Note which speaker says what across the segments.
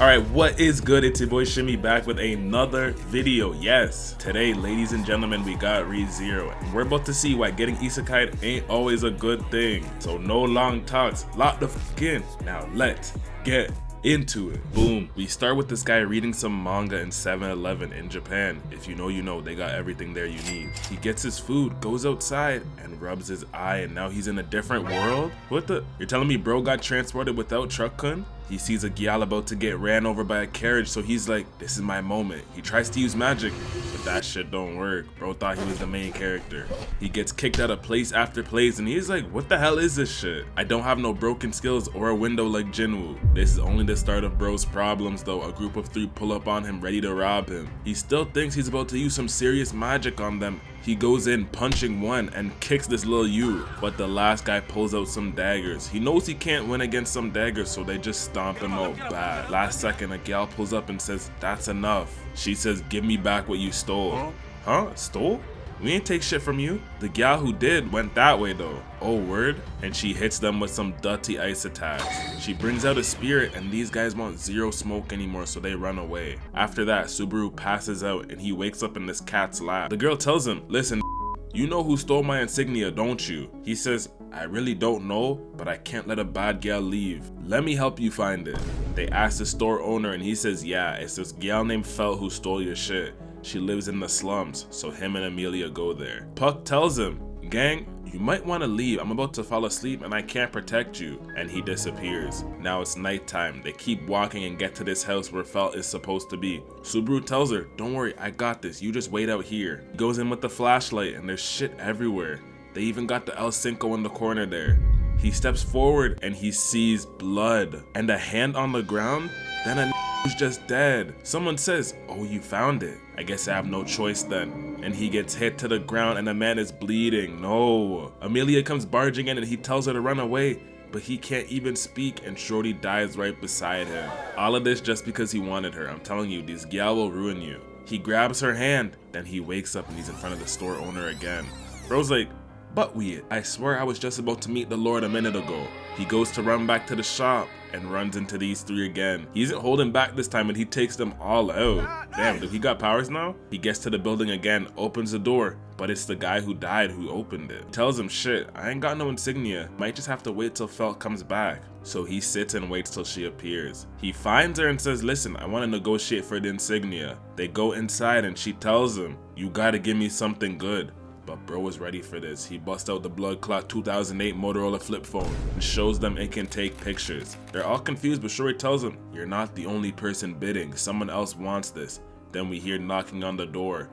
Speaker 1: Alright, what is good? It's your boy Shimmy back with another video. Yes, today, ladies and gentlemen, we got Rezero. And we're about to see why getting Isekai ain't always a good thing. So no long talks, lock the fuck in. Now let's get into it. Boom. We start with this guy reading some manga in 7-Eleven in Japan. If you know, you know, they got everything there you need. He gets his food, goes outside, and rubs his eye, and now he's in a different world? What the? You're telling me bro got transported without truck-kun? He sees a gyal about to get ran over by a carriage, so he's like, this is my moment. He tries to use magic, but that shit don't work. Bro thought he was the main character. He gets kicked out of place after place, and he's like, what the hell is this shit? I don't have no broken skills or a window like Jinwoo. This is only the start of bro's problems though. A group of 3 pull up on him ready to rob him. He still thinks he's about to use some serious magic on them. He goes in punching one and kicks this little you, but the last guy pulls out some daggers. He knows he can't win against some daggers, so they just stomp him out bad. Last second, a gal pulls up and says, that's enough. She says, give me back what you stole. Huh? Stole? We ain't take shit from you. The gal who did went that way though. Oh, word? And she hits them with some dirty ice attacks. She brings out a spirit and these guys want zero smoke anymore, so they run away. After that, Subaru passes out and he wakes up in this cat's lap. The girl tells him, listen, you know who stole my insignia, don't you? He says, I really don't know, but I can't let a bad gal leave. Let me help you find it. They ask the store owner and he says, yeah, it's this gal named Felt who stole your shit. She lives in the slums, so him and Emilia go there. Puck tells him, gang, you might want to leave. I'm about to fall asleep and I can't protect you. And he disappears. Now it's nighttime. They keep walking and get to this house where Felt is supposed to be. Subaru tells her, don't worry, I got this. You just wait out here. He goes in with the flashlight and there's shit everywhere. They even got the El Cinco in the corner there. He steps forward and he sees blood and a hand on the ground. Then a who's just dead. Someone says, oh, you found it. I guess I have no choice then. And he gets hit to the ground and the man is bleeding. No. Emilia comes barging in and he tells her to run away, but he can't even speak and Shorty dies right beside him. All of this just because he wanted her. I'm telling you, these gyal will ruin you. He grabs her hand, then he wakes up and he's in front of the store owner again. Bro's like, but I swear I was just about to meet the Lord a minute ago. He goes to run back to the shop and runs into these 3 again. He isn't holding back this time and he takes them all out. Damn, dude, he got powers now? He gets to the building again, opens the door, but it's the guy who died who opened it. Tells him, shit, I ain't got no insignia. Might just have to wait till Felt comes back. So he sits and waits till she appears. He finds her and says, listen, I want to negotiate for the insignia. They go inside and she tells him, you gotta give me something good. But bro was ready for this. He busts out the blood clot 2008 Motorola flip phone and shows them it can take pictures. They're all confused, but Shorty tells him, you're not the only person bidding. Someone else wants this. Then we hear knocking on the door.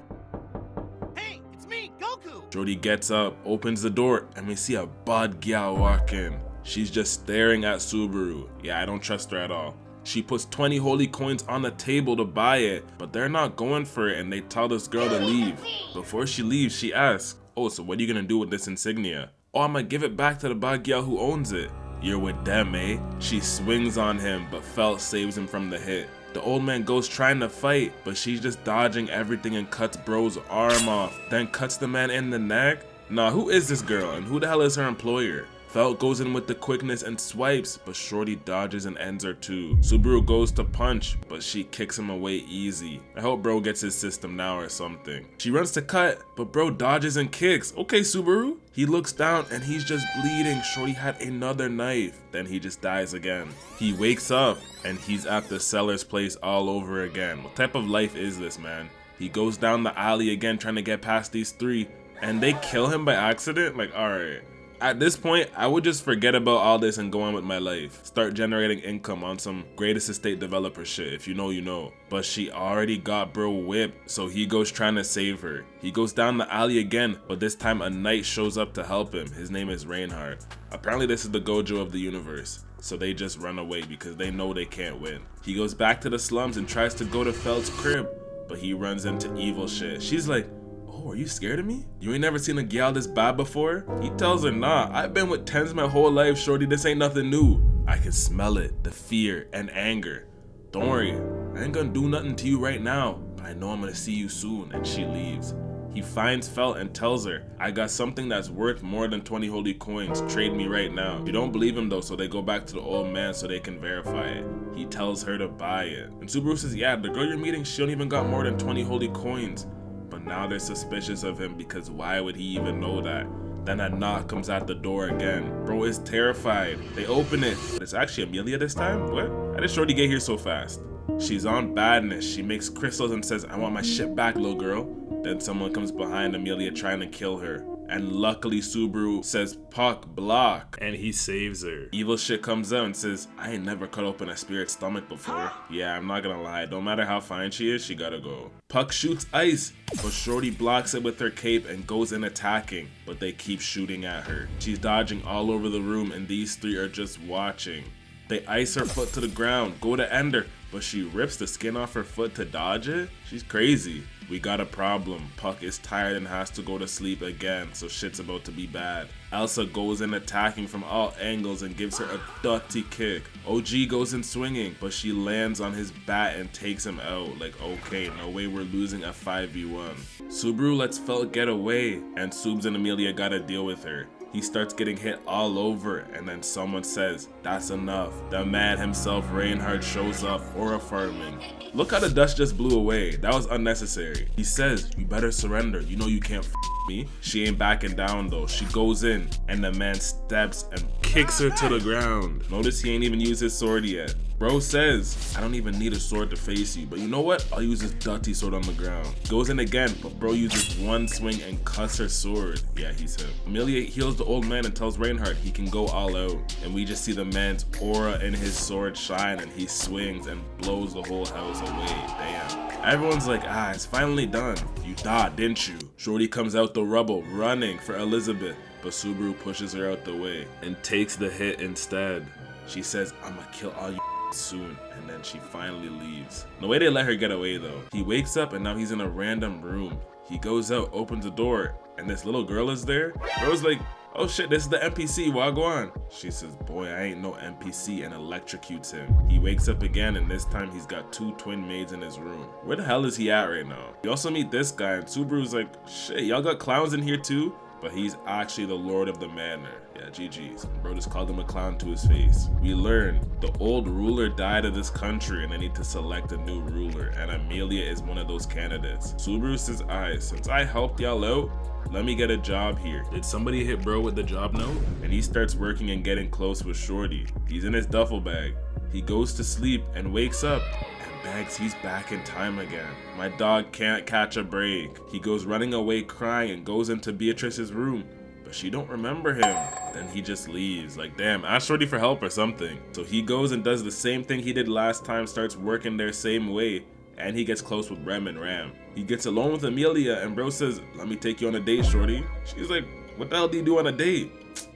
Speaker 2: Hey, it's me, Goku!
Speaker 1: Shorty gets up, opens the door, and we see a bad gal walk in. She's just staring at Subaru. Yeah, I don't trust her at all. She puts 20 holy coins on the table to buy it, but they're not going for it and they tell this girl to leave. Before she leaves, she asks, oh, so what are you gonna do with this insignia? Oh, I'm gonna give it back to the bad gal who owns it. You're with them, eh? She swings on him, but Felt saves him from the hit. The old man goes trying to fight, but she's just dodging everything and cuts bro's arm off, then cuts the man in the neck. Nah, who is this girl and who the hell is her employer? Felt goes in with the quickness and swipes, but Shorty dodges and ends her too. Subaru goes to punch, but she kicks him away easy. I hope bro gets his system now or something. She runs to cut, but bro dodges and kicks. Okay, Subaru. He looks down and he's just bleeding. Shorty had another knife. Then he just dies again. He wakes up and he's at the seller's place all over again. What type of life is this, man? He goes down the alley again trying to get past these 3 and they kill him by accident? Like, alright. At this point, I would just forget about all this and go on with my life. Start generating income on some greatest estate developer shit. If you know, you know. But she already got bro whipped, so he goes trying to save her. He goes down the alley again, but this time a knight shows up to help him. His name is Reinhard. Apparently this is the Gojo of the universe. So they just run away because they know they can't win. He goes back to the slums and tries to go to Felt's crib, but he runs into evil shit. She's like, oh, are you scared of me? You ain't never seen a gal this bad before? He tells her, nah, I've been with tens my whole life, shorty, this ain't nothing new. I can smell it, the fear and anger. Don't worry, I ain't gonna do nothing to you right now, but I know I'm gonna see you soon. And she leaves. He finds Felt and tells her, I got something that's worth more than 20 holy coins, trade me right now. You don't believe him though, so they go back to the old man so they can verify it. He tells her to buy it. And Subaru says, yeah, the girl you're meeting, she don't even got more than 20 holy coins. But now they're suspicious of him because why would he even know that? Then a knock comes at the door again. Bro is terrified. They open it, but it's actually Emilia this time? What? How did Shorty get here so fast? She's on badness. She makes crystals and says, I want my shit back, little girl. Then someone comes behind Emilia trying to kill her. And luckily Subaru says, Puck, block. And he saves her. Evil shit comes out and says, I ain't never cut open a spirit's stomach before. Yeah, I'm not gonna lie. Don't matter how fine she is, she gotta go. Puck shoots ice, but Shorty blocks it with her cape and goes in attacking. But they keep shooting at her. She's dodging all over the room and these three are just watching. They ice her foot to the ground, go to end her, but she rips the skin off her foot to dodge it? She's crazy. We got a problem. Puck is tired and has to go to sleep again, so shit's about to be bad. Elsa goes in attacking from all angles and gives her a dirty kick. OG goes in swinging, but she lands on his bat and takes him out. Like, okay, no way we're losing a 5v1. Subaru lets Felt get away, and Subs and Emilia gotta deal with her. He starts getting hit all over, and then someone says, that's enough. The man himself, Reinhard, shows up, aura farming. Look how the dust just blew away. That was unnecessary. He says, you better surrender. You know you can't me. She ain't backing down though. She goes in, and the man steps and kicks her to the ground. Notice he ain't even used his sword yet. Bro says, I don't even need a sword to face you, but you know what? I'll use this dirty sword on the ground. Goes in again, but bro uses one swing and cuts her sword. Yeah, he's him. Emilia heals the old man and tells Reinhard he can go all out. And we just see the man's aura in his sword shine and he swings and blows the whole house away. Damn. Everyone's like, it's finally done. You died, didn't you? Shorty comes out the rubble, running for Elizabeth, but Subaru pushes her out the way and takes the hit instead. She says, I'ma kill all you soon, and then she finally leaves. The way they let her get away though. He wakes up and now he's in a random room. He goes out, opens the door, and this little girl is there. Bro's like, oh shit, this is the NPC, Wagwan. She says, boy, I ain't no NPC, and electrocutes him. He wakes up again, and this time he's got two twin maids in his room. Where the hell is he at right now? You also meet this guy, and Subaru's like, shit, y'all got clowns in here too? But he's actually the lord of the manor. Yeah, GG's. Bro just called him a clown to his face. We learn the old ruler died of this country and they need to select a new ruler, and Emilia is one of those candidates. Subaru says, since I helped y'all out, let me get a job here. Did somebody hit bro with the job note? And he starts working and getting close with Shorty. He's in his duffel bag. He goes to sleep and wakes up and begs he's back in time again. My dog can't catch a break. He goes running away crying and goes into Beatrice's room, but she don't remember him. Then he just leaves. Like, damn, ask Shorty for help or something. So he goes and does the same thing he did last time, starts working their same way, and he gets close with Rem and Ram. He gets alone with Emilia and bro says, let me take you on a date, Shorty. She's like, what the hell do you do on a date?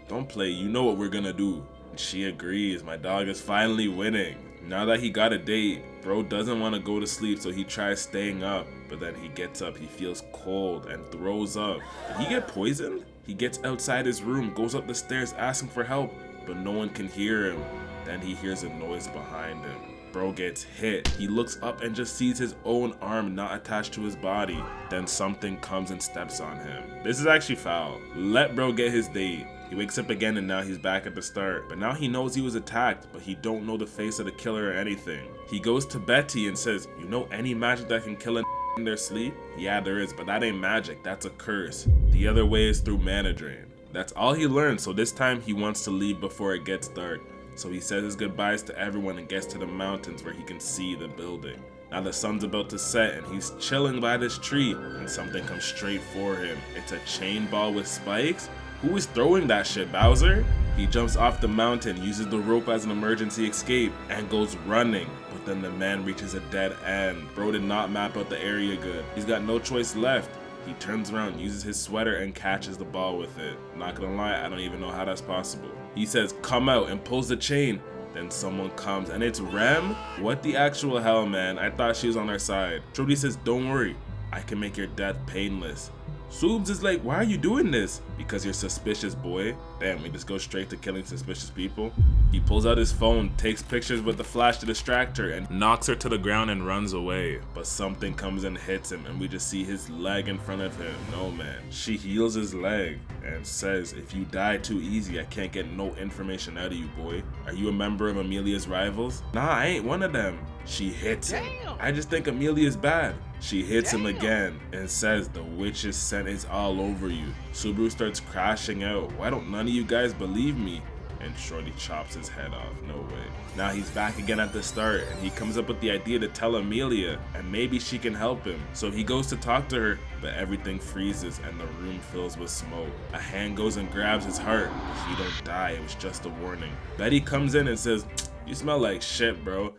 Speaker 1: Don't play, you know what we're gonna do. And she agrees. My dog is finally winning. Now that he got a date, bro doesn't want to go to sleep, so he tries staying up, but then he gets up, he feels cold and throws up. Did he get poisoned? He gets outside his room, goes up the stairs asking for help, but no one can hear him. Then he hears a noise behind him. Bro gets hit. He looks up and just sees his own arm not attached to his body. Then something comes and steps on him. This is actually foul. Let bro get his date. He wakes up again and now he's back at the start. But now he knows he was attacked, but he don't know the face of the killer or anything. He goes to Betty and says, you know any magic that can kill a in their sleep? Yeah, there is, but that ain't magic. That's a curse. The other way is through mana drain. That's all he learned, so this time he wants to leave before it gets dark. So he says his goodbyes to everyone and gets to the mountains where he can see the building. Now the sun's about to set and he's chilling by this tree and something comes straight for him. It's a chain ball with spikes? Who is throwing that shit, Bowser? He jumps off the mountain, uses the rope as an emergency escape, and goes running. But then the man reaches a dead end. Bro did not map out the area good. He's got no choice left. He turns around, uses his sweater, and catches the ball with it. Not gonna lie, I don't even know how that's possible. He says, come out, and pulls the chain. Then someone comes, and it's Rem? What the actual hell, man? I thought she was on our side. Trudy says, don't worry, I can make your death painless. Subs is like, why are you doing this? Because you're suspicious, boy. Damn, we just go straight to killing suspicious people. He pulls out his phone, takes pictures with the flash to distract her, and knocks her to the ground and runs away. But something comes and hits him, and we just see his leg in front of him. No, man. She heals his leg and says, if you die too easy, I can't get no information out of you, boy. Are you a member of Emilia's rivals? Nah, I ain't one of them. She hits him. I just think Emilia's bad. She hits him again and says the witch's scent is all over you. Subaru starts crashing out. Why don't none of you guys believe me? And Shorty chops his head off. No way. Now he's back again at the start, and he comes up with the idea to tell Emilia, and maybe she can help him. So he goes to talk to her, but everything freezes and the room fills with smoke. A hand goes and grabs his heart. He don't die, it was just a warning. Betty comes in and says, you smell like shit, bro.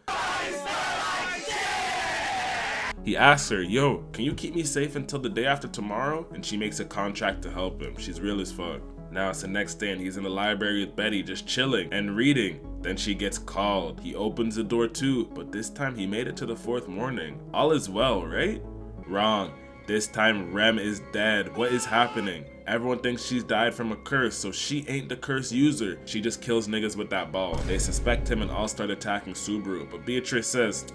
Speaker 1: He asks her, yo, can you keep me safe until the day after tomorrow? And she makes a contract to help him. She's real as fuck. Now it's the next day and he's in the library with Betty just chilling and reading. Then she gets called. He opens the door too, but this time he made it to the 4th morning. All is well, right? Wrong. This time Rem is dead. What is happening? Everyone thinks she's died from a curse, so she ain't the curse user. She just kills niggas with that ball. They suspect him and all start attacking Subaru, but Beatrice says,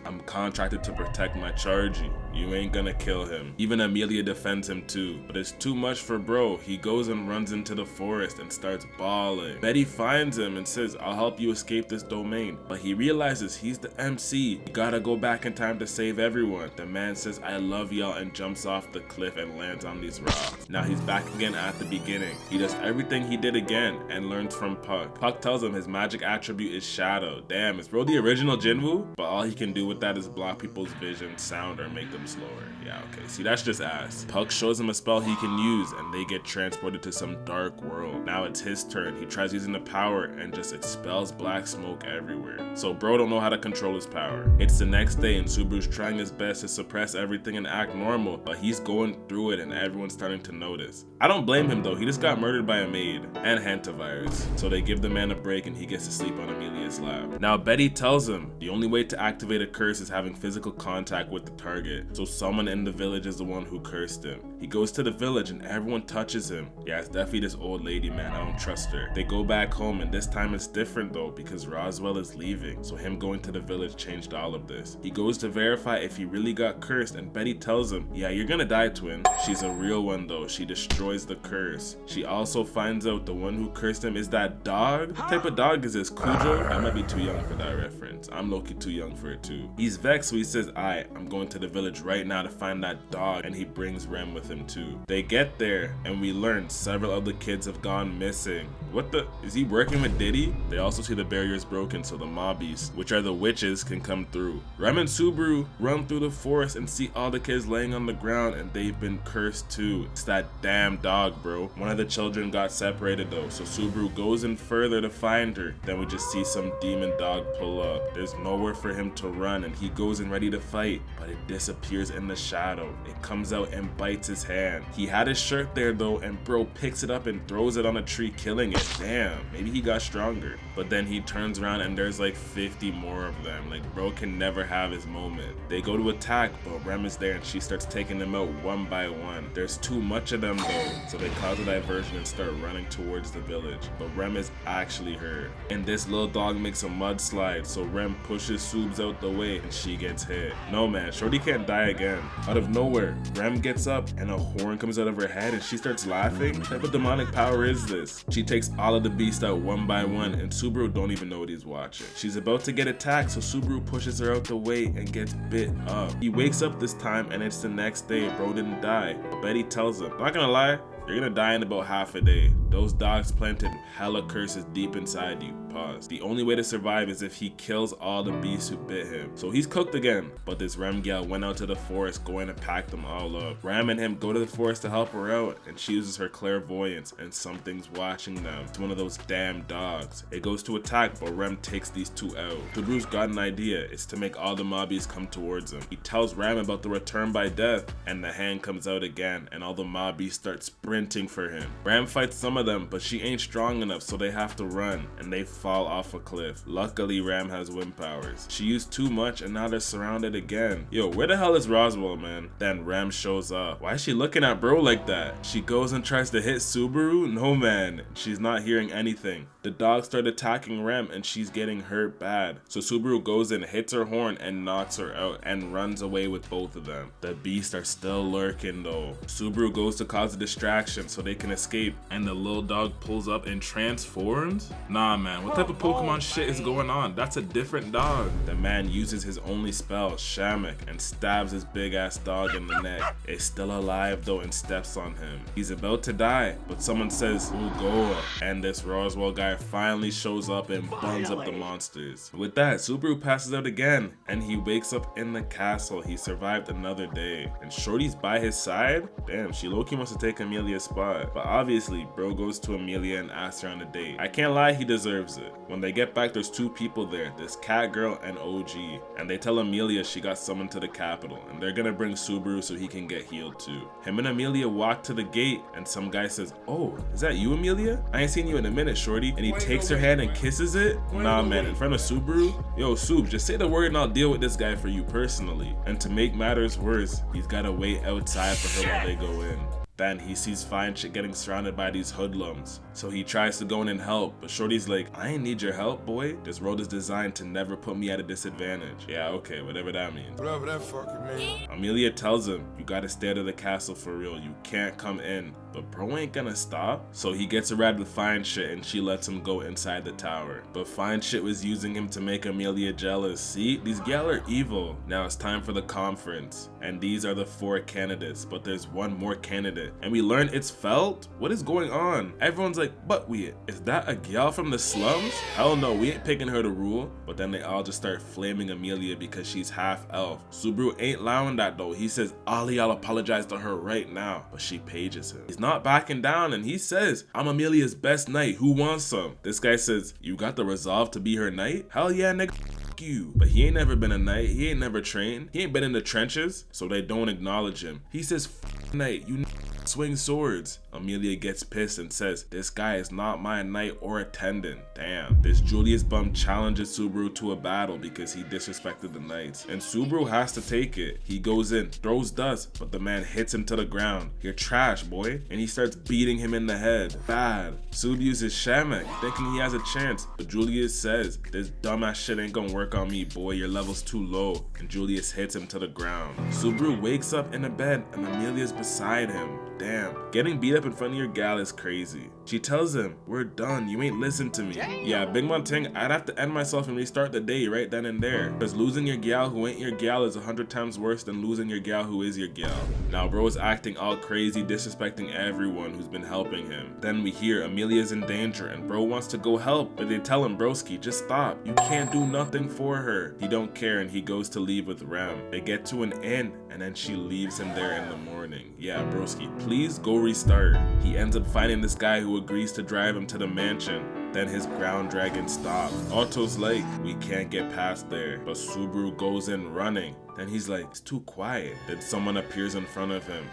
Speaker 1: I'm contracted to protect my chargy. You ain't gonna kill him. Even Emilia defends him too, but it's too much for bro. He goes and runs into the forest and starts bawling. Betty finds him and says, I'll help you escape this domain. But he realizes he's the MC. You gotta go back in time to save everyone. The man says, I love y'all, and jumps off the cliff and lands on these rocks. Now he's back again at the beginning. He does everything he did again and learns from Puck. Puck tells him his magic attribute is shadow. Damn, is bro the original Jinwoo? But all he can do with that is block people's vision, sound, or make them slower. Yeah, okay, see, that's just ass. Puck shows him a spell he can use and they get transported to some dark world. Now it's his turn. He tries using the power and just expels black smoke everywhere. So bro don't know how to control his power. It's the next day and Subaru's trying his best to suppress everything and act normal, but he's going through it and everyone's starting to notice. I don't blame him though. He just got murdered by a maid and hantavirus. So they give the man a break and he gets to sleep on Emilia's lap. Now Betty tells him the only way to activate a curse is having physical contact with the target. So someone in the village is the one who cursed him. He goes to the village and everyone touches him. Yeah, it's definitely this old lady, man. I don't trust her. They go back home and this time it's different though because Roswaal is leaving. So him going to the village changed all of this. He goes to verify if he really got cursed and Betty tells him, yeah, you're gonna die, twin. She's a real one though. She destroys the curse. She also finds out the one who cursed him is that dog. What type of dog is this? Cujo? I might be too young for that reference. I'm low-key too young for it too. He's vexed, so he says, I'm going to the village right now to find that dog, and he brings Rem with him too. They get there and we learn several of the kids have gone missing. What the? Is he working with Diddy? They also see the barriers broken so the mobbies, which are the witches, can come through. Rem and Subaru run through the forest and see all the kids laying on the ground and they've been cursed too. It's that damn dog, bro. One of the children got separated though, so Subaru goes in further to find her. Then we just see some demon dog pull up. There's nowhere for him to run and he goes in ready to fight, but it disappears in the shadow. It comes out and bites his hand. He had his shirt there though, and bro picks it up and throws it on a tree, killing it. Damn, maybe he got stronger. But then he turns around and there's like 50 more of them. Like bro can never have his moment. They go to attack, but Rem is there and she starts taking them out one by one. There's too much of them though, so they cause a diversion and start running towards the village. But Rem is actually hurt. And this little dog makes a mudslide, so Rem pushes Subs out the way and she gets hit. No man, Shorty can't die again. Out of nowhere, Rem gets up and a horn comes out of her head and she starts laughing. What type of demonic power is this? She takes all of the beasts out one by one and Subaru don't even know what he's watching. She's about to get attacked, so Subaru pushes her out the way and gets bit up. He wakes up this time and it's the next day. Bro didn't die. Betty tells him, not gonna lie, you're gonna die in about half a day. Those dogs planted hella curses deep inside you. Pause. The only way to survive is if he kills all the beasts who bit him. So he's cooked again. But this Rem gal went out to the forest going to pack them all up. Rem and him go to the forest to help her out and she uses her clairvoyance and something's watching them. It's one of those damn dogs. It goes to attack, but Rem takes these two out. Subaru's got an idea. It's to make all the mobbies come towards him. He tells Rem about the Returnbydeath and the hand comes out again and all the mobbies start sprinting for him. Rem fights some of them, but she ain't strong enough, so they have to run and they fall off a cliff. Luckily, Ram has wind powers. She used too much and now they're surrounded again. Yo, where the hell is Roswaal, man? Then Ram shows up. Why is she looking at bro like that? She goes and tries to hit Subaru? No, man. She's not hearing anything. The dogs start attacking Ram and she's getting hurt bad. So Subaru goes in, hits her horn and knocks her out and runs away with both of them. The beasts are still lurking though. Subaru goes to cause a distraction so they can escape and the little dog pulls up and transforms? Nah, man, what type of Pokemon shit is going on? That's a different dog. The man uses his only spell, Shamak, and stabs his big ass dog in the neck. It's still alive though and steps on him. He's about to die, but someone says, Ugoa, and this Roswaal guy finally shows up and buns up the monsters. With that, Subaru passes out again, and he wakes up in the castle. He survived another day, and Shorty's by his side? Damn, she low-key wants to take Emilia's spot. But obviously, bro goes to Emilia and asks her on a date. I can't lie, he deserves it. When they get back, there's two people there, this cat girl and OG, and they tell Emilia she got summoned to the capital, and they're gonna bring Subaru so he can get healed too. Him and Emilia walk to the gate, and some guy says, oh, is that you, Emilia? I ain't seen you in a minute, shorty. And he takes her hand and kisses it? Nah, man, in front of Subaru? Yo, Sub, just say the word and I'll deal with this guy for you personally. And to make matters worse, he's gotta wait outside for her while they go in. Then he sees Fine Shit getting surrounded by these hoodlums. So he tries to go in and help, but Shorty's like, I ain't need your help, boy. This road is designed to never put me at a disadvantage. Yeah, okay, whatever that means.
Speaker 3: Whatever that fucking means.
Speaker 1: Amelia tells him, you gotta stay out of the castle for real. You can't come in. But bro ain't gonna stop. So he gets a ride with Fine Shit and she lets him go inside the tower. But Fine Shit was using him to make Amelia jealous. See, these gal are evil. Now it's time for the conference. And these are the 4 candidates, but there's one more candidate. And we learn it's Felt? What is going on? Everyone's like, but is that a gal from the slums? Hell no, we ain't picking her to rule. But then they all just start flaming Amelia because she's half elf. Subaru ain't allowing that though. He says, all y'all apologize to her right now. But she pages him. He's not backing down and he says, I'm Amelia's best knight. Who wants some? This guy says, you got the resolve to be her knight? Hell yeah, nigga. You. But he ain't never been a knight. He ain't never trained. He ain't been in the trenches, so they don't acknowledge him. He says, knight, you swing swords. Emilia gets pissed and says, this guy is not my knight or attendant. Damn. This Julius bum challenges Subaru to a battle because he disrespected the knights. And Subaru has to take it. He goes in, throws dust, but the man hits him to the ground. You're trash, boy. And he starts beating him in the head. Bad. Sub uses Shamak, thinking he has a chance. But Julius says, this dumbass shit ain't gonna work on me, boy. Your level's too low. And Julius hits him to the ground. Subaru wakes up in a bed and Amelia's beside him. Damn. Getting beat up in front of your gal is crazy. She tells him, we're done, you ain't listen to me. Yeah, Big Mom Ting, I'd have to end myself and restart the day right then and there. Because losing your gal who ain't your gal is 100 times worse than losing your gal who is your gal. Now bro is acting all crazy, disrespecting everyone who's been helping him. Then we hear Amelia's in danger and bro wants to go help, but they tell him, broski, just stop. You can't do nothing for her. He don't care and he goes to leave with Ram. They get to an inn and then she leaves him there in the morning. Yeah, broski, please go restart. He ends up finding this guy who agrees to drive him to the mansion. Then his ground dragon stops. Otto's like, we can't get past there. But Subaru goes in running. Then he's like, it's too quiet. Then someone appears in front of him.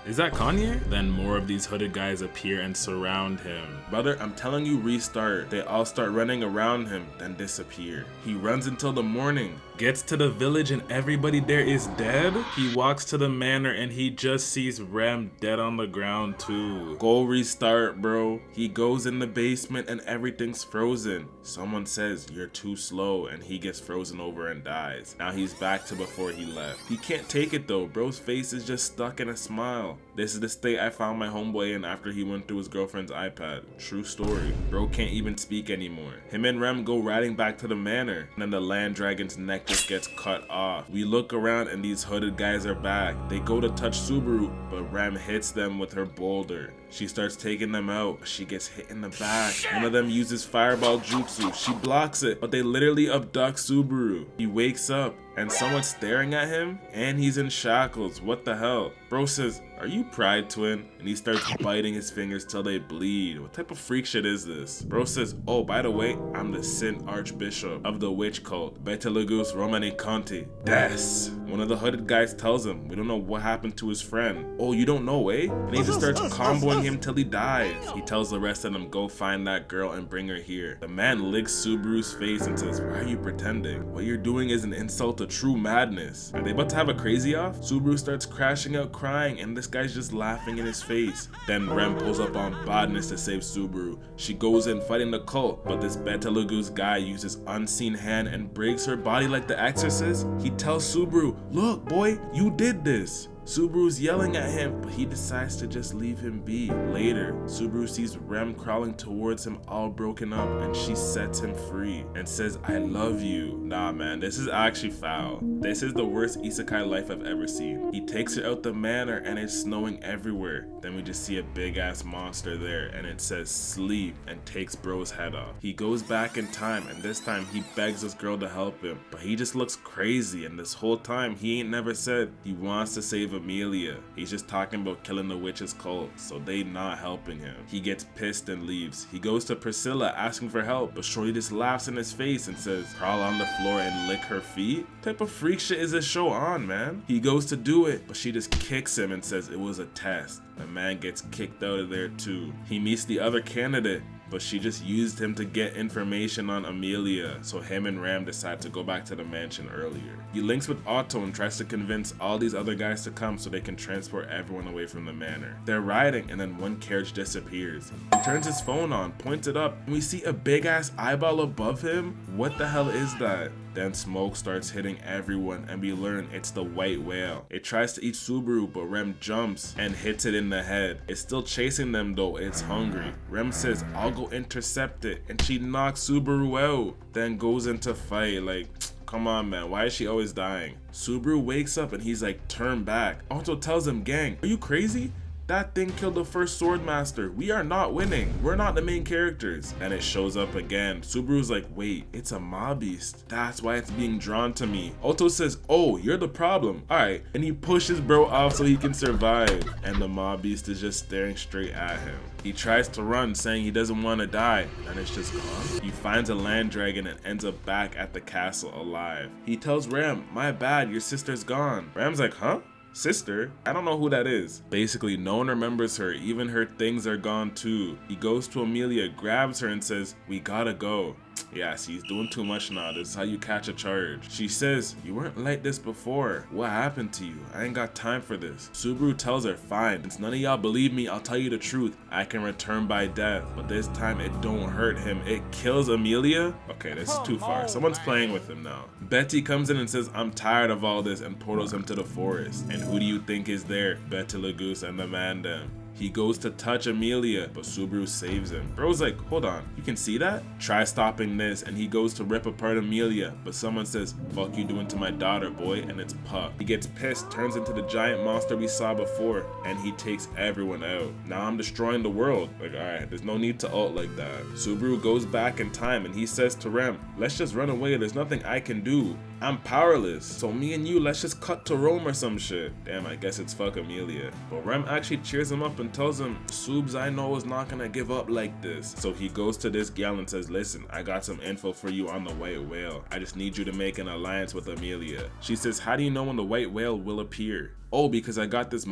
Speaker 1: Is that Kanye? Then more of these hooded guys appear and surround him. Brother, I'm telling you, restart. They all start running around him, then disappear. He runs until the morning. Gets to the village and everybody there is dead. He walks to the manor and he just sees Rem dead on the ground too. Go restart, bro. He goes in the basement and everything's frozen. Someone says, you're too slow, and he gets frozen over and dies. Now he's back to before he left. He can't take it though. Bro's face is just stuck in a smile. This is the state I found my homeboy in after he went through his girlfriend's iPad. True story. Bro can't even speak anymore. Him and Rem go riding back to the manor, and then the land dragon's neck just gets cut off. We look around and these hooded guys are back. They go to touch Subaru, but Rem hits them with her boulder. She starts taking them out. She gets hit in the back. One of them uses fireball jutsu. She blocks it, but they literally abduct Subaru. He wakes up and someone's staring at him and he's in shackles. What the hell? Bro says, are you Pride Twin? And he starts biting his fingers till they bleed. What type of freak shit is this? Bro says, oh, by the way, I'm the Archbishop of the witch cult, Betelgeuse Romani Conti. Des. One of the hooded guys tells him, we don't know what happened to his friend. Oh, you don't know, eh? And he just starts comboing him till he dies. He tells the rest of them, go find that girl and bring her here. The man licks Subaru's face and says, why are you pretending? What you're doing is an insult to true madness. Are they about to have a crazy off? Subaru starts crashing out crying and this guy's just laughing in his face. Then Rem pulls up on Bodness to save Subaru. She goes in fighting the cult, but this Betelgeuse guy uses unseen hand and breaks her body like the Exorcist. He tells Subaru, look boy, you did this. Subaru's yelling at him, but he decides to just leave him be. Later, Subaru sees Rem crawling towards him all broken up and she sets him free and says, I love you. Nah man, this is actually foul. This is the worst isekai life I've ever seen. He takes her out the manor and it's snowing everywhere. Then we just see a big ass monster there and it says sleep and takes bro's head off. He goes back in time and this time he begs this girl to help him, but he just looks crazy and this whole time he ain't never said he wants to save Emilia. He's just talking about killing the witch's cult, so they not helping him. He gets pissed and leaves. He goes to Priscilla asking for help, but Shorty just laughs in his face and says, crawl on the floor and lick her feet? What type of freak shit is this show on, man? He goes to do it, but she just kicks him and says it was a test. The man gets kicked out of there too. He meets the other candidate, but she just used him to get information on Emilia, so him and Ram decide to go back to the mansion earlier. He links with Otto and tries to convince all these other guys to come so they can transport everyone away from the manor. They're riding and then one carriage disappears. He turns his phone on, points it up, and we see a big ass eyeball above him. What the hell is that? Then smoke starts hitting everyone and we learn it's the white whale. It tries to eat Subaru, but Rem jumps and hits it in the head. It's still chasing them though, it's hungry. Rem says, I'll go intercept it, and she knocks Subaru out. Then goes into fight. Like, come on man, why is she always dying? Subaru wakes up and he's like, turn back. Otto tells him, gang, are you crazy? That thing killed the first sword master. We are not winning. We're not the main characters. And it shows up again. Subaru's like, wait, it's a mob beast. That's why it's being drawn to me. Otto says, oh, you're the problem. All right. And he pushes bro off so he can survive. And the mob beast is just staring straight at him. He tries to run, saying he doesn't want to die, and it's just gone. He finds a land dragon and ends up back at the castle alive. He tells Ram, my bad, your sister's gone. Ram's like, huh? Sister? I don't know who that is. Basically, no one remembers her, even her things are gone too. He goes to Emilia, grabs her and says, we gotta go. Yeah, see, he's doing too much now. This is how you catch a charge. She says, you weren't like this before. What happened to you? I ain't got time for this. Subaru tells her, fine, since none of y'all believe me, I'll tell you the truth. I can return by death, but this time it don't hurt him. It kills Emilia? Okay, this is too far. Someone's playing with him now. Betty comes in and says, I'm tired of all this, and portals him to the forest. And who do you think is there? Betelgeuse and the man them. He goes to touch Emilia, but Subaru saves him. Bro's like, hold on, you can see that? Try stopping this, and he goes to rip apart Emilia, but someone says, fuck you doing to my daughter, boy, and it's Puck. He gets pissed, turns into the giant monster we saw before, and he takes everyone out. Now I'm destroying the world. Like, alright, there's no need to ult like that. Subaru goes back in time, and he says to Rem, let's just run away, there's nothing I can do. I'm powerless, so me and you, let's just cut to Rome or some shit. Damn, I guess it's fuck Emilia. But Rem actually cheers him up and tells him, Subs I know is not gonna give up like this. So he goes to this gal and says, listen, I got some info for you on the white whale. I just need you to make an alliance with Emilia. She says, how do you know when the white whale will appear? Oh, because I got this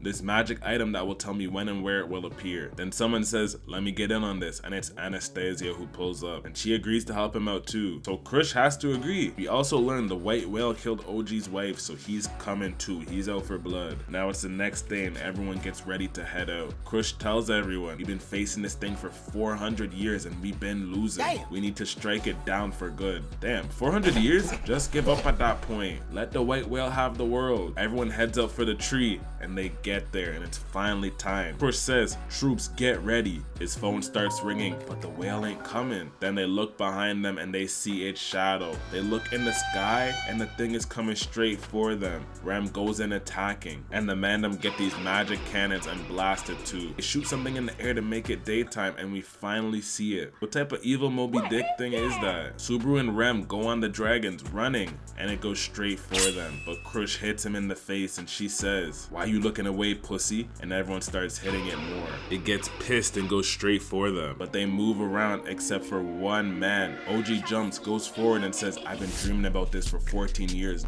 Speaker 1: this magic item that will tell me when and where it will appear. Then someone says, let me get in on this, and it's Anastasia who pulls up, and she agrees to help him out too. So Krush has to agree. We also learn the white whale killed OG's wife, so he's coming too. He's out for blood. Now it's the next day and everyone gets ready to head out. Krush tells everyone, we've been facing this thing for 400 years and we've been losing. Damn. We need to strike it down for good. Damn, 400 years? Just give up at that point. Let the white whale have the world. Everyone heads out for the tree and they get there and it's finally time. Krush says, troops get ready. His phone starts ringing, but the whale ain't coming. Then they look behind them and they see its shadow. They look in the sky and the thing is coming straight for them. Ram goes in attacking and the Mandem get these magic cannons and blast it too. They shoot something in the air to make it daytime and we finally see it. What type of evil Moby Dick thing is that? Subaru and Rem go on the dragons running and it goes straight for them, but Krush hits him in the face and she says, why you looking away, pussy? And everyone starts hitting it more. It gets pissed and goes straight for them, but they move around except for one man. OG jumps, goes forward and says, I've been dreaming about this for 14 years.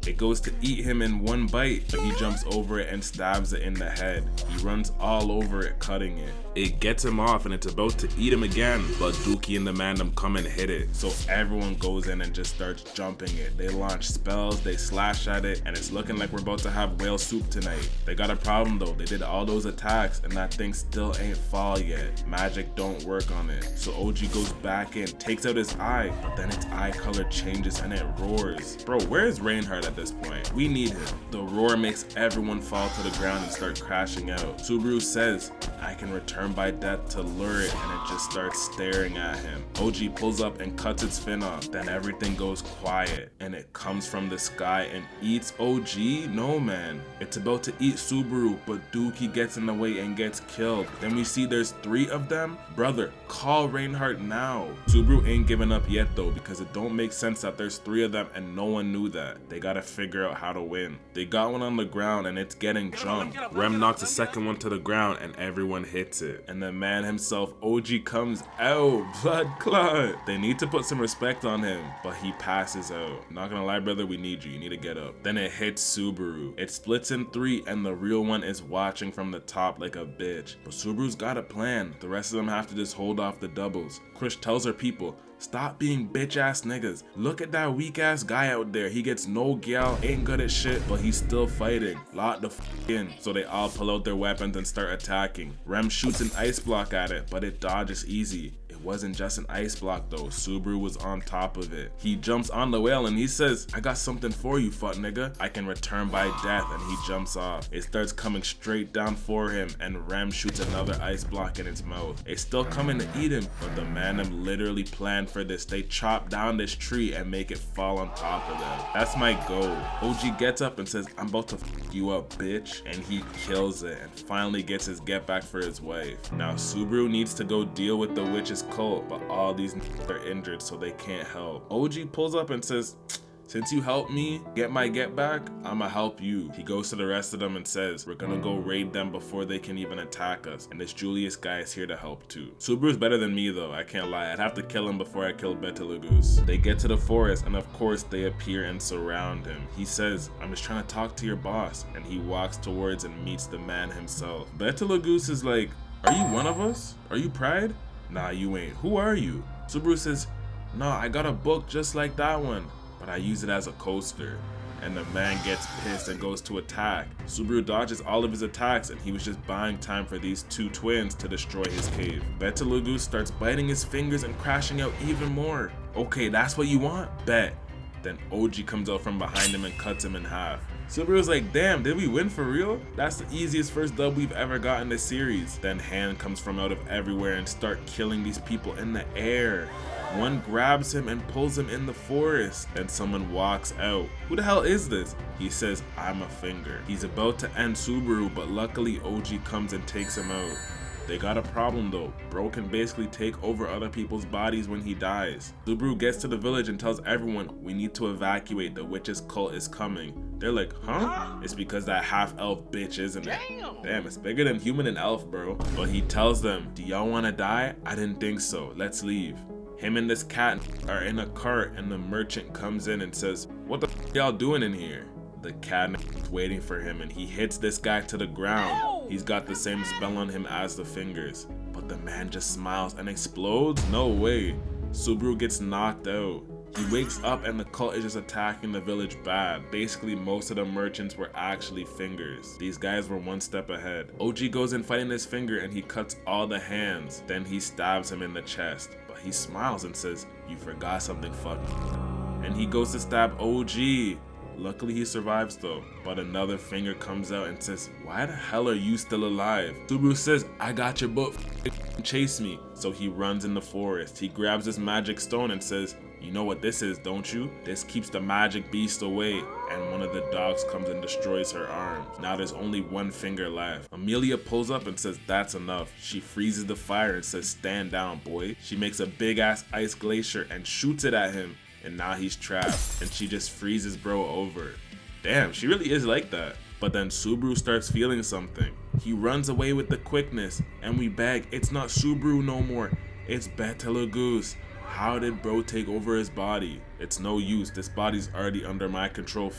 Speaker 1: It goes to eat him in one bite, but he jumps over it and stabs it in the head. He runs all over it, cutting it. It gets him off and it's about to eat him again, but Dookie and the Mandem come and hit it. So everyone goes in and just starts jumping it. They launch spells, they slash at it, and it's looking like we're about to have whale soup tonight. They got a problem though. They did all those attacks and that thing still ain't fall yet. Magic don't work on it. So OG goes back in, takes out his eye, but then its eye color changes and it roars. Bro, where is Reinhard at this point? We need him. The roar makes everyone fall to the ground and start crashing out. Subaru says, I can return by death to lure it, and it just starts staring at him. OG pulls up and cuts its fin off. Then everything goes quiet and it comes from the sky and eats OG? No man. It's about to eat Subaru, but Dookie gets in the way and gets killed. Then we see there's 3 of them. Brother, call Reinhard now. Subaru ain't giving up yet though, because it don't make sense that there's 3 of them and no one knew that. They gotta figure out how to win. They got one on the ground and it's getting jumped. Rem knocks the second one to the ground and everyone hits it. And the man himself, OG, comes out. Blood clot. They need to put some respect on him, but he passes out. Not gonna lie, brother, we need you. You need to get up. Then it hits Subaru. It splits in 3 and the real one is watching from the top like a bitch. But Subaru's got a plan. The rest of them have to just hold off the doubles. Krish tells her people, stop being bitch ass niggas. Look at that weak ass guy out there. He gets no gal, ain't good at shit, but he's still fighting. Lock the f in. So they all pull out their weapons and start attacking. Rem shoots an ice block at it, but it dodges easy. It wasn't just an ice block though. Subaru was on top of it. He jumps on the whale and he says, I got something for you, fuck nigga. I can return by death, and he jumps off. It starts coming straight down for him and Rem shoots another ice block in its mouth. It's still coming to eat him, but the Mandem literally planned for this. They chop down this tree and make it fall on top of them. That's my goal. OG gets up and says, I'm about to f you up, bitch. And he kills it and finally gets his get back for his wife. Now Subaru needs to go deal with the witch's cult, but all these are injured so they can't help. OG pulls up and says, since you helped me get my get back, I'ma help you. He goes to the rest of them and says, we're gonna go raid them before they can even attack us. And this Julius guy is here to help too. Subaru's better than me though, I can't lie. I'd have to kill him before I kill Betelgeuse. They get to the forest and of course they appear and surround him. He says, I'm just trying to talk to your boss. And he walks towards and meets the man himself. Betelgeuse is like, are you one of us? Are you Pride? Nah, you ain't. Who are you? Subaru says, nah, I got a book just like that one, but I use it as a coaster. And the man gets pissed and goes to attack. Subaru dodges all of his attacks and he was just buying time for these 2 twins to destroy his cave. Betelgeuse starts biting his fingers and crashing out even more. Okay, that's what you want? Bet. Then OG comes out from behind him and cuts him in half. Subaru's like, damn, did we win for real? That's the easiest first dub we've ever got in this series. Then Hand comes from out of everywhere and start killing these people in the air. One grabs him and pulls him in the forest. Then someone walks out. Who the hell is this? He says, I'm a finger. He's about to end Subaru, but luckily OG comes and takes him out. They got a problem though. Bro can basically take over other people's bodies when he dies. Subaru gets to the village and tells everyone, we need to evacuate, the witch's cult is coming. They're like, huh? It's because that half-elf bitch, isn't it? Damn, it's bigger than human and elf, bro. But he tells them, do y'all wanna die? I didn't think so, let's leave. Him and this cat are in a cart and the merchant comes in and says, what the f y'all doing in here? The cat is waiting for him and he hits this guy to the ground. He's got the same spell on him as the fingers. But the man just smiles and explodes? No way. Subaru gets knocked out. He wakes up and the cult is just attacking the village bad. Basically, most of the merchants were actually fingers. These guys were one step ahead. OG goes in fighting his finger and he cuts all the hands. Then he stabs him in the chest. But he smiles and says, you forgot something, fuck. And he goes to stab OG. Luckily he survives though, but another finger comes out and says, why the hell are you still alive? Subaru says, I got your book, chase me. So he runs in the forest. He grabs this magic stone and says, you know what this is, don't you? This keeps the magic beast away. And one of the dogs comes and destroys her arm. Now there's only one finger left. Emilia pulls up and says, that's enough. She freezes the fire and says, stand down, boy. She makes a big ass ice glacier and shoots it at him. And now he's trapped, and she just freezes bro over. Damn, she really is like that. But then Subaru starts feeling something. He runs away with the quickness, and we beg, it's not Subaru no more, it's Betelgeuse. How did bro take over his body? It's no use, this body's already under my control.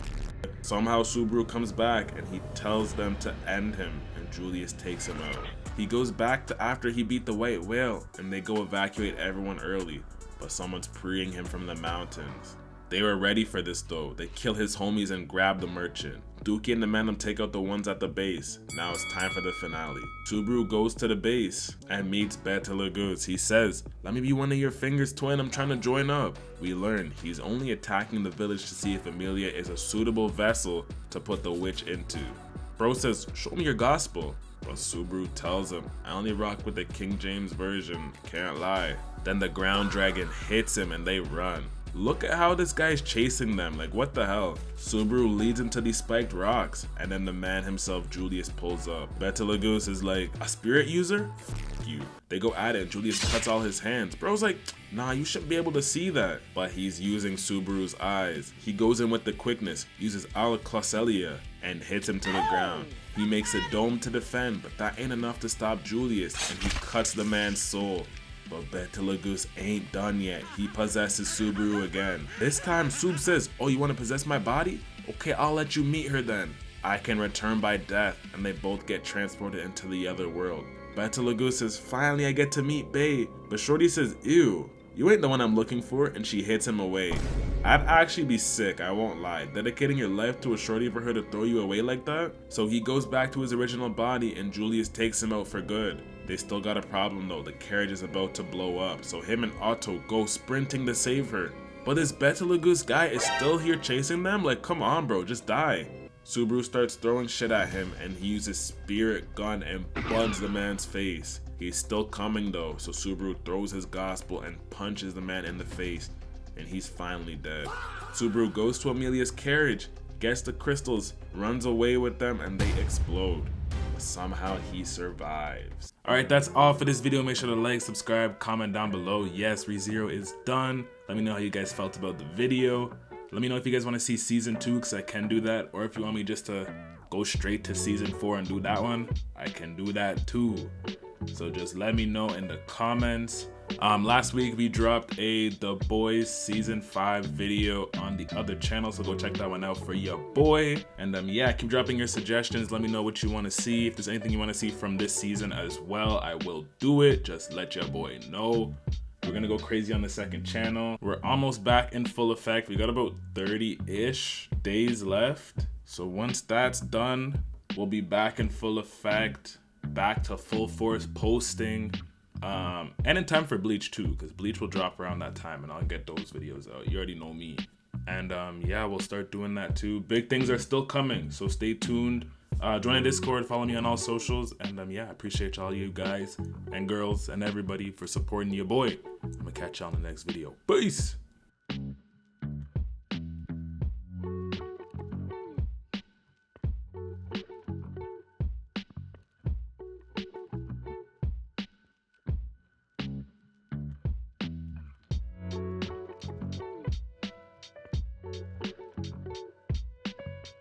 Speaker 1: Somehow Subaru comes back and he tells them to end him, and Julius takes him out. He goes back to after he beat the white whale and they go evacuate everyone early, but someone's preying him from the mountains. They were ready for this though. They kill his homies and grab the merchant. Dookie and the Mandem take out the ones at the base. Now it's time for the finale. Subaru goes to the base and meets Betelgeuse. He says, "Let me be one of your fingers, twin. I'm trying to join up." We learn he's only attacking the village to see if Emilia is a suitable vessel to put the witch into. Bro says, "Show me your gospel." But Subaru tells him, "I only rock with the King James version, can't lie." Then the ground dragon hits him and they run. Look at how this guy's chasing them, like what the hell? Subaru leads him to these spiked rocks, and then the man himself, Julius, pulls up. Betelgeuse is like, "A spirit user? F you." They go at it and Julius cuts all his hands. Bro's like, "Nah, you shouldn't be able to see that." But he's using Subaru's eyes. He goes in with the quickness, uses Alaclocelia, and hits him to the ground. He makes a dome to defend, but that ain't enough to stop Julius, and he cuts the man's soul. But Betelgeuse ain't done yet. He possesses Subaru again. This time Sub says, "Oh, you want to possess my body? Okay, I'll let you meet her then. I can return by death," and they both get transported into the other world. Betelgeuse says, "Finally I get to meet Bae," but Shorty says, "Ew, you ain't the one I'm looking for," and she hits him away. I'd actually be sick, I won't lie, dedicating your life to a shorty for her to throw you away like that. So he goes back to his original body and Julius takes him out for good. They still got a problem though, the carriage is about to blow up, so him and Otto go sprinting to save her. But this Betelgeuse guy is still here chasing them? Like, come on bro, just die. Subaru starts throwing shit at him and he uses spirit gun and bugs the man's face. He's still coming though, so Subaru throws his gospel and punches the man in the face, and he's finally dead. Subaru goes to Emilia's carriage, gets the crystals, runs away with them, and they explode. But somehow he survives. Alright, that's all for this video. Make sure to like, subscribe, comment down below. Yes, Rezero is done. Let me know how you guys felt about the video. Let me know if you guys want to see season 2, because I can do that, or if you want me just to go straight to season 4 and do that one, I can do that too. So just let me know in the comments. Last week we dropped a The Boys season 5 video on the other channel, so go check that one out for your boy. And yeah, keep dropping your suggestions. Let me know what you want to see. If there's anything you want to see from this season as well, I will do it. Just let your boy know. We're gonna go crazy on the second channel. We're almost back in full effect. We got about 30-ish days left. So once that's done, we'll be back in full effect, back to full force posting. And in time for Bleach too, because Bleach will drop around that time and I'll get those videos out. You already know me. And yeah, we'll start doing that too. Big things are still coming, so stay tuned. Join the Discord, follow me on all socials, and yeah, I appreciate all you guys and girls and everybody for supporting your boy. I'm gonna catch y'all in the next video. Peace!